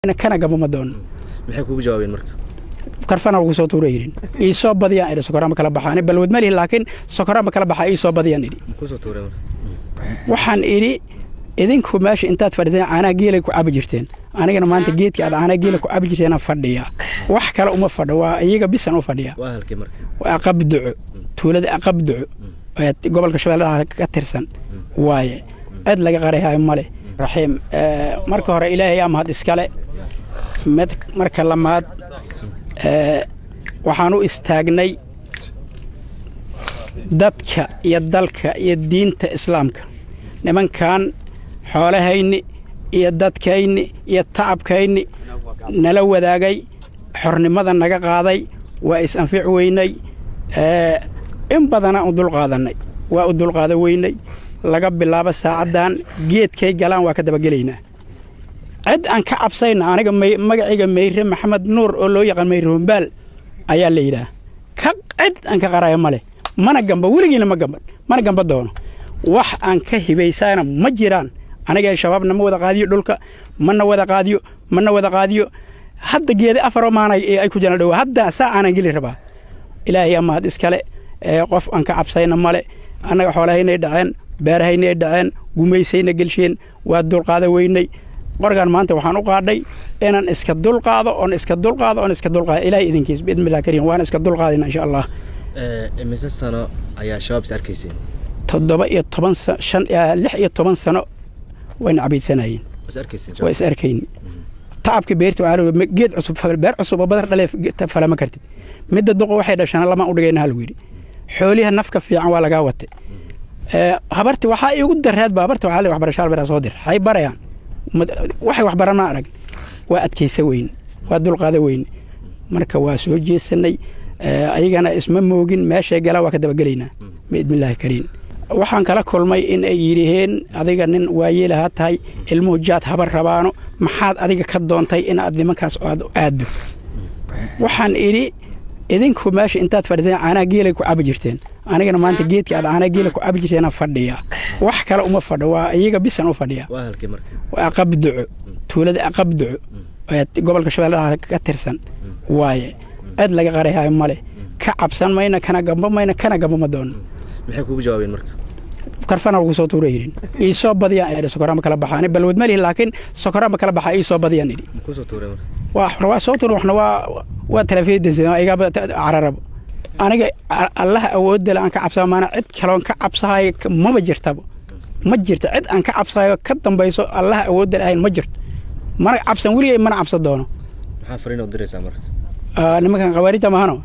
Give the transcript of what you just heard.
أنا كان قبل ما دون محيكوا جوابين مركب كرفنا وقصوا توريين إيصاب بديان إلى سكران مكلا بحاني بل ودمري لكن سكران مكلا بحا إيصاب بديان إلي قصوا توريين وحن إلي إذن كماش أنت تفردين أنا جيلك وأبجرتين أنا كنا ما أنت جيت كذا أنا جيلك وأبجرتين أفرديا وحكى له أفرد ويجا بس أنا أفرديا وأهل كمركب وأقبضع تولد أقبضع قبل كشباب كترسن واي أدلج غريها ماله رحيم مركه هر إلهي يا مهد إسكاله مركه لما waxaanu istaagnay dadka iyo dalka iyo diinta islaamka nimankan xoolahayni iyo dadkayni iyo tacabkayni nala wadaagay xornimada naga qaaday waa is anfic weynay in badana u dul qaadanay waa u dul qaada weynay laga bilaabo saacadan geedkay galaan waa ka daba galeynaa cid aan ka cabsayna aniga magaciga Meyre Maxamed Nuur oo loo yaqaan Meyre Humbaal ayaa la yiraahdaa ka cid aan ka qaraayo male mana gamba weligiina ma gamba mana gamba doono wax aan ka hibaysana ma jiraan aniga shabaabna ma wada qaadiyo dhulka mana wada qaadiyo hadda geeda afar maanay ay ku jiraan dhaw hadda saacana geli rabaa ilaahay ama had iskale qof aan ka cabsayna male anaga xoolahaynay dhaceen beerahaynay dhaceen gumaysayna galsheen waa dul qaada weynay qorgan maanta waxaan u qaadhay inaan iska dul qaado ilaahay idinkiis bismillaah kariim waan iska dul qaadina insha Allah imisa sano ayaa shabaab is arkayseen 16 sano wayna cabiidsanayeen way is arkayn taabka beerta waa geed cusub beer cusub oo badar dhalay falama kartid midda duqo waxay dhashaan lama u dhigayna hal wiiri xooliha nafka fiican waa laga watay habarti waxa ay ugu dareed baabarta waxa la waxbarasho albara soo dir hay barayaan waxay wax barana arag waa adkaysa weyn waa dul qaada weyn marka waa soo jeesanay ayagana isma moogin meesha gala waa ka daba galeynaa bismillaah kariim waxaan kala kulmay in ay yiraahdeen adiga nin waayeelaha tahay ilmo jaad habar rabaano maxaad adiga ka doontay in aad nimankaas aado waxaan iri idinku meesha intaad fadhideen ana geelay ku abjirteen anigana maanta geedka aad ana geelay ku abjirteen fadhiya wax kale uma fadho waa iyaga bisan u fadhiya waa halkii markii waa aqabduc tuulada aqabduc gobolka shabeellaha ka tirsan waaye aad laga qariyay male ka cabsan mayna kana gamba ma doon maxay kugu jawaabeen marka karfana ugu soo tuurayeen iisoo badiyaan ee sokora ma kala baxaan bal wadmali laakiin sokora ma kala baxay iisoo badiyaan ku soo tuureen waa soo tuur waxna waa telefiidinsan iga cararab aniga Allah awood aan ka cabsado maana cid kale ka cabsahay ma jirto cid aan ka cabsayo ka dambayso Allah awood aan ma jirto mana cabsan waligeey mana cabsan doono maxaa fariin u diraysaa marka nimankan qawaarita ma hano